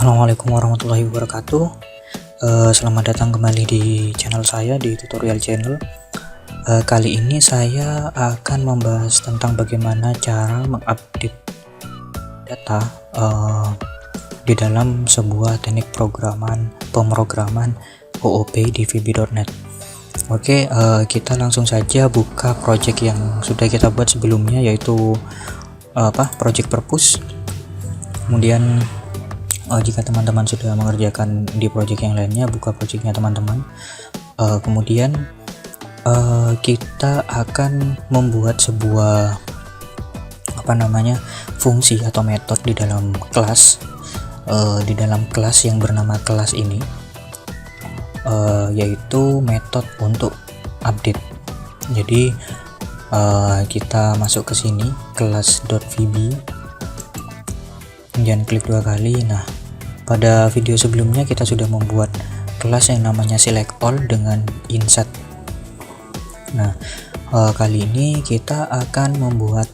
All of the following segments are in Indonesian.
Assalamualaikum warahmatullahi wabarakatuh. Selamat datang kembali di channel saya, di tutorial channel. Kali ini saya akan membahas tentang bagaimana cara mengupdate data di dalam sebuah teknik pemrograman OOP di VB.NET. Oke, kita langsung saja buka project yang sudah kita buat sebelumnya, yaitu project purpose. Kemudian jika teman-teman sudah mengerjakan di project yang lainnya, buka projectnya teman-teman. Kemudian kita akan membuat sebuah fungsi atau metode di dalam kelas yang bernama kelas ini, yaitu metode untuk update. Jadi kita masuk ke sini, kelas.vb, kemudian klik dua kali. Nah, pada video sebelumnya kita sudah membuat kelas yang namanya select all dengan inset. Nah, kali ini kita akan membuat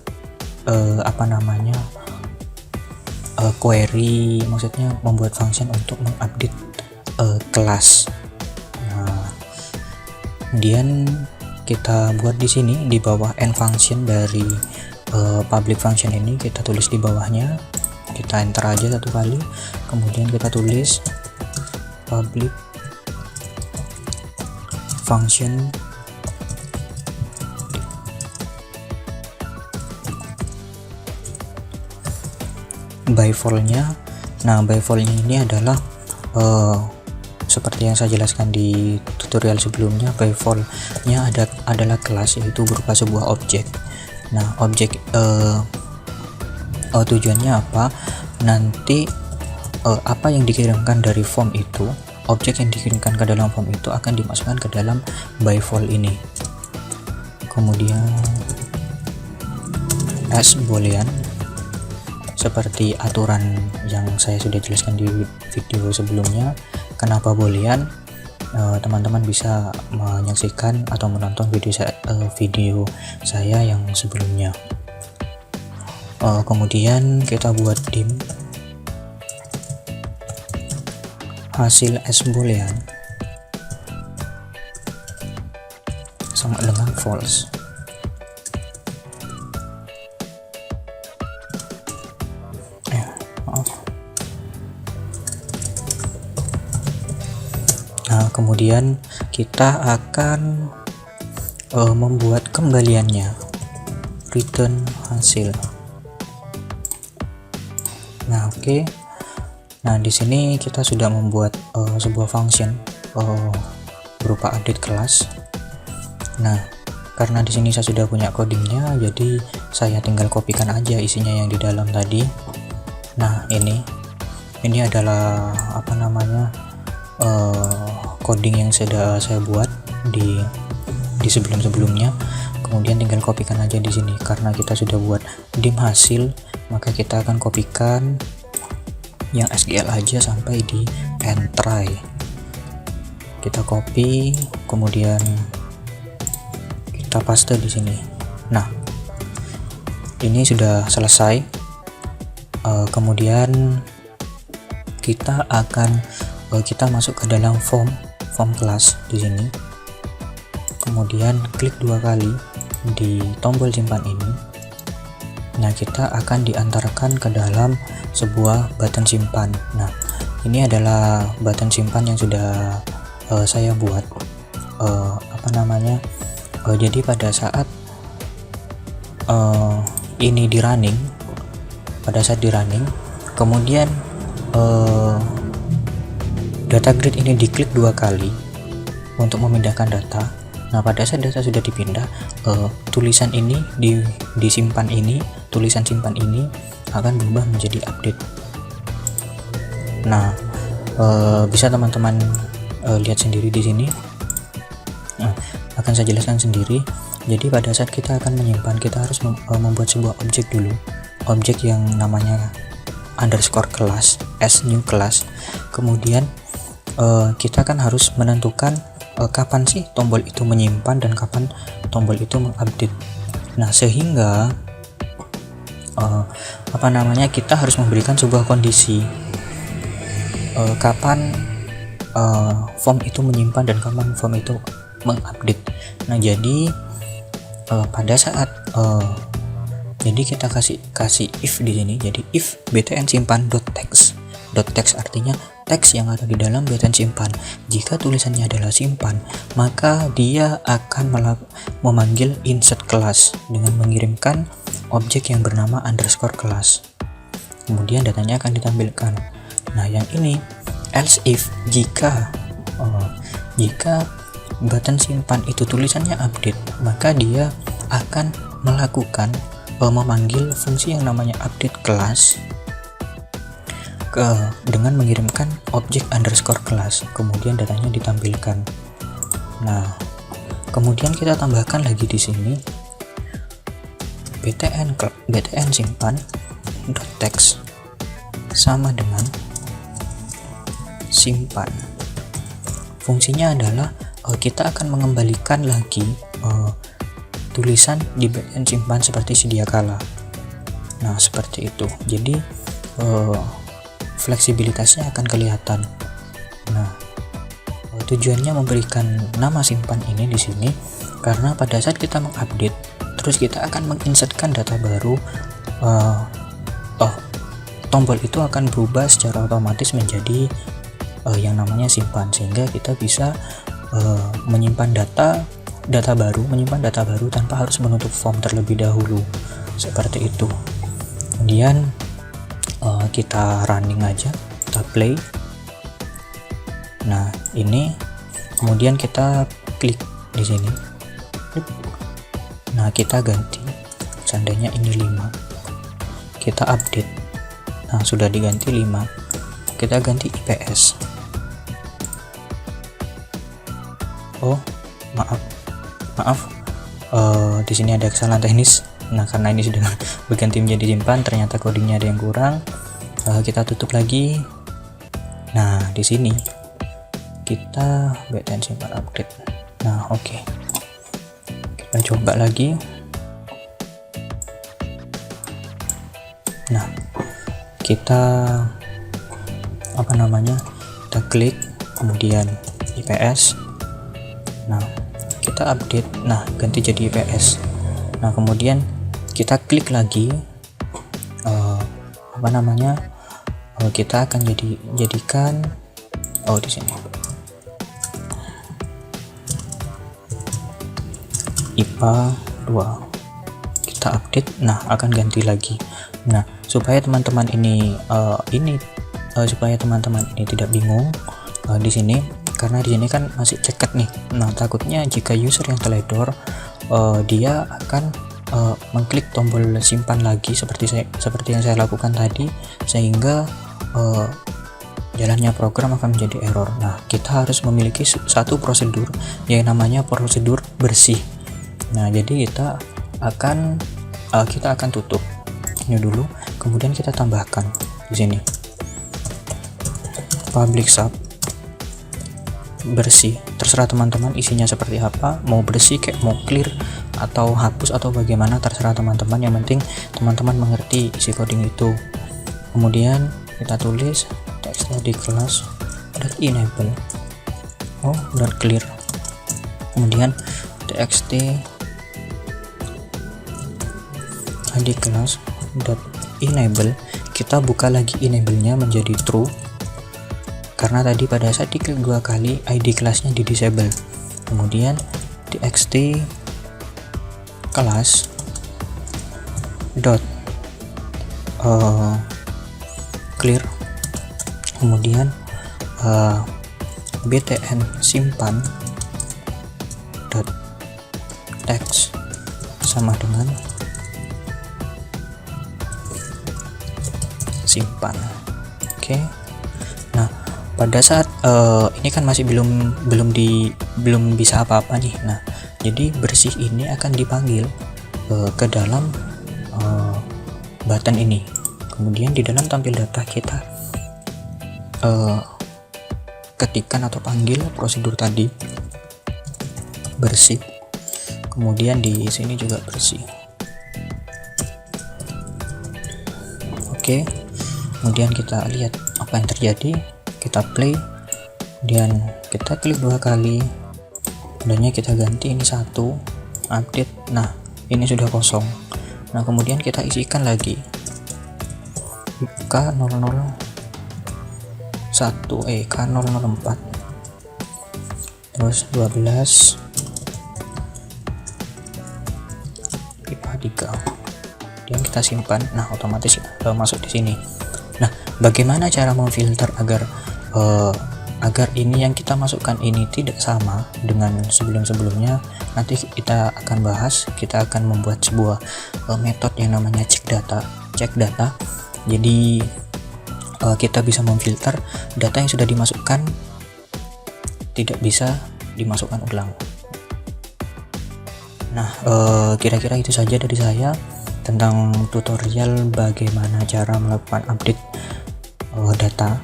query, maksudnya membuat function untuk mengupdate kelas. Nah, kemudian kita buat di sini di bawah end function dari public function ini, kita tulis di bawahnya, kita enter aja satu kali, kemudian kita tulis public function by nya. Nah, by nya ini adalah seperti yang saya jelaskan di tutorial sebelumnya. By nya adalah kelas, yaitu berupa sebuah objek. Nah, objek tujuannya apa? Nanti apa yang dikirimkan dari form itu, objek yang dikirimkan ke dalam form itu akan dimasukkan ke dalam by ini. Kemudian as boolean, seperti aturan yang saya sudah jelaskan di video sebelumnya. Kenapa boolean? Teman-teman bisa menyaksikan atau menonton video saya yang sebelumnya. Kemudian kita buat dim hasil as boolean sama dengan false. Nah, kemudian kita akan membuat kembaliannya, return hasil. Nah, oke. Nah, di sini kita sudah membuat sebuah function berupa update kelas. Nah, karena di sini saya sudah punya codingnya, jadi saya tinggal kopikan aja isinya yang di dalam tadi. Nah, ini adalah coding yang sudah saya buat di sebelumnya. Kemudian tinggal kopikan aja di sini. Karena kita sudah buat dim hasil, maka kita akan kopikan yang SQL aja sampai di end try. Kita copy, kemudian kita paste di sini. Nah, ini sudah selesai. Kemudian kita masuk ke dalam form kelas di sini. Kemudian klik dua kali di tombol simpan ini. Nah, kita akan diantarkan ke dalam sebuah button simpan. Nah, ini adalah button simpan yang sudah saya buat. Jadi pada saat ini di running, kemudian data grid ini diklik dua kali untuk memindahkan data. Nah, pada saat data sudah dipindah, tulisan ini disimpan ini, tulisan simpan ini akan berubah menjadi update. Nah, bisa teman-teman lihat sendiri di sini. Nah, akan saya jelaskan sendiri. Jadi pada saat kita akan menyimpan, kita harus membuat sebuah objek dulu, objek yang namanya underscore class, as new class. Kemudian kita kan harus menentukan kapan sih tombol itu menyimpan dan kapan tombol itu mengupdate. Nah, sehingga kita harus memberikan sebuah kondisi. kapan form itu menyimpan dan kapan form itu mengupdate. Nah, jadi pada saat jadi kita kasih if di sini. Jadi if btn simpan .text. .text artinya teks yang ada di dalam btn simpan. Jika tulisannya adalah simpan, maka dia akan memanggil insert class dengan mengirimkan objek yang bernama underscore class. Kemudian datanya akan ditampilkan. Nah, yang ini else if, jika button simpan itu tulisannya update, maka dia akan melakukan memanggil fungsi yang namanya update class dengan mengirimkan objek underscore class, kemudian datanya ditampilkan. Nah, kemudian kita tambahkan lagi di sini btn simpan .text sama dengan simpan. Fungsinya adalah kita akan mengembalikan lagi tulisan di btn simpan seperti sedia kala. Nah, seperti itu. Jadi fleksibilitasnya akan kelihatan. Nah, tujuannya memberikan nama simpan ini di sini karena pada saat kita mengupdate, terus kita akan menginsertkan data baru, tombol itu akan berubah secara otomatis menjadi yang namanya simpan, sehingga kita bisa menyimpan data baru tanpa harus menutup form terlebih dahulu, seperti itu. Kemudian kita running aja, kita play. Nah, ini kemudian kita klik di sini. Nah, kita ganti, seandainya ini 5, kita update. Nah, sudah diganti 5, kita ganti IPS. Oh, maaf, di sini ada kesalahan teknis. Nah, karena ini sudah berganti menjadi simpan, ternyata codingnya ada yang kurang. Kita tutup lagi. Nah, di sini kita btn simpan update. Nah, oke. Kita coba lagi. Nah, kita kita klik, kemudian IPS. Nah, kita update. Nah, ganti jadi IPS. Nah, kemudian kita klik lagi, kita akan jadikan di sini IPA 2, kita update. Nah, akan ganti lagi. Nah, supaya teman-teman ini tidak bingung di sini, karena di sini kan masih ceket nih. Nah, takutnya jika user yang teledor, dia akan mengklik tombol simpan lagi seperti yang saya lakukan tadi, sehingga jalannya program akan menjadi error. Nah, kita harus memiliki satu prosedur yang namanya prosedur bersih. Nah, jadi kita akan tutup ini dulu, kemudian kita tambahkan di sini public sub bersih. Terserah teman-teman isinya seperti apa, mau bersih kayak mau clear atau hapus atau bagaimana, terserah teman-teman. Yang penting teman-teman mengerti isi coding itu. Kemudian kita tulis text tadi class .enable .clear, kemudian txt id class .enable, kita buka lagi enable-nya menjadi true, karena tadi pada saat diklik 2 kali id kelasnya di disable. Kemudian txt class clear, kemudian btn simpan text sama dengan simpan. Oke. Nah, pada saat ini kan masih belum bisa apa-apa nih. Nah, jadi bersih ini akan dipanggil ke dalam button ini. Kemudian di dalam tampil data kita ketikkan atau panggil prosedur tadi bersih. Kemudian di sini juga bersih. Oke. Kemudian kita lihat apa yang terjadi. kita play, kemudian kita klik 2 kali, kemudian kita ganti ini 1, update. Nah ini sudah kosong. Nah kemudian kita isikan lagi K004, terus 12 IPA 3, kemudian kita simpan. Nah otomatis masuk di sini. Nah bagaimana cara memfilter agar ini yang kita masukkan ini tidak sama dengan sebelumnya, nanti kita akan bahas. Kita akan membuat sebuah metode yang namanya cek data. Jadi kita bisa memfilter data yang sudah dimasukkan tidak bisa dimasukkan ulang. Nah kira-kira itu saja dari saya tentang tutorial bagaimana cara melakukan update data.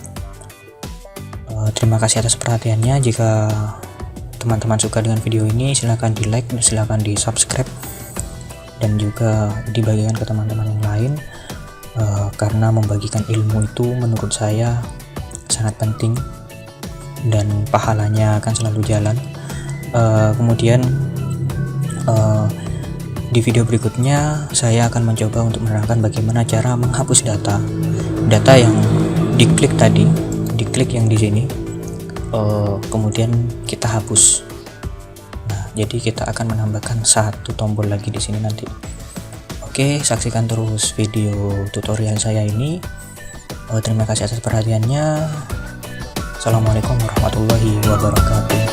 Terima kasih atas perhatiannya. Jika teman-teman suka dengan video ini, silahkan di like dan silahkan di subscribe, dan juga dibagikan ke teman-teman yang lain, karena membagikan ilmu itu menurut saya sangat penting dan pahalanya akan selalu jalan. Kemudian di video berikutnya saya akan mencoba untuk menerangkan bagaimana cara menghapus data yang diklik tadi, diklik yang di sini, kemudian kita hapus. Nah jadi kita akan menambahkan 1 tombol lagi di sini nanti. Oke, saksikan terus video tutorial saya ini. Terima kasih atas perhatiannya. Assalamualaikum warahmatullahi wabarakatuh.